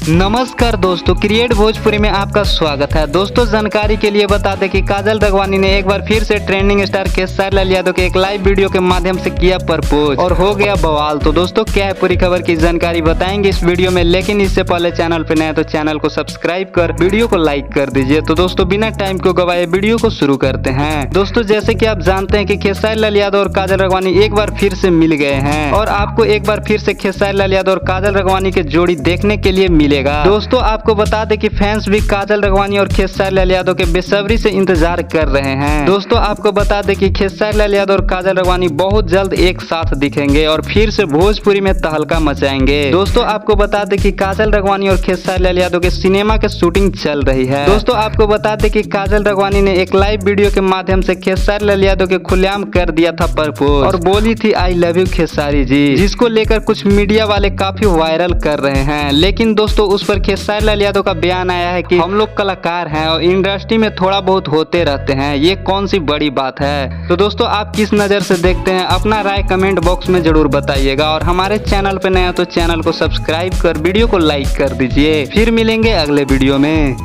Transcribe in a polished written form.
नमस्कार दोस्तों, क्रिएट भोजपुरी में आपका स्वागत है। दोस्तों जानकारी के लिए बता दें कि काजल राघवानी ने एक बार फिर से ट्रेंडिंग स्टार खेसारी लाल यादव के एक लाइव वीडियो के माध्यम से किया प्रपोज और हो गया बवाल। तो दोस्तों क्या है पूरी खबर की जानकारी बताएंगे इस वीडियो में, लेकिन इससे पहले चैनल पे नए तो चैनल को सब्सक्राइब कर वीडियो को लाइक कर दीजिए। तो दोस्तों बिना टाइम को गवाए वीडियो को शुरू करते हैं। दोस्तों जैसे की आप जानते हैं कि खेसारी लाल यादव और काजल राघवानी एक बार फिर से मिल गए हैं और आपको एक बार फिर से खेसारी लाल यादव और काजल राघवानी के जोड़ी देखने के लिए मिलेगा। दोस्तों आपको बता दें कि फैंस भी काजल राघवानी और खेसारी लाल यादव के बेसब्री से इंतजार कर रहे हैं। दोस्तों आपको बता दें कि खेसारी लाल यादव और काजल राघवानी बहुत जल्द एक साथ दिखेंगे और फिर से भोजपुरी में तहलका मचाएंगे। दोस्तों आपको बता दें कि काजल राघवानी और खेसारी लाल यादव के सिनेमा के शूटिंग चल रही है। दोस्तों आपको बता दें कि काजल राघवानी ने एक लाइव वीडियो के माध्यम से खेसारी लाल यादव के खुलेआम कर दिया था प्रपोज और बोली थी I love you Khesari ji, जिसको लेकर कुछ मीडिया वाले काफी वायरल कर रहे हैं। लेकिन दोस्तों उस पर खेसारी लाल यादव का बयान आया है कि हम लोग कलाकार हैं और इंडस्ट्री में थोड़ा बहुत होते रहते हैं, ये कौन सी बड़ी बात है। तो दोस्तों आप किस नजर से देखते हैं, अपना राय कमेंट बॉक्स में जरूर बताइएगा और हमारे चैनल पे नया तो चैनल को सब्सक्राइब कर वीडियो को लाइक कर दीजिए। फिर मिलेंगे अगले वीडियो में।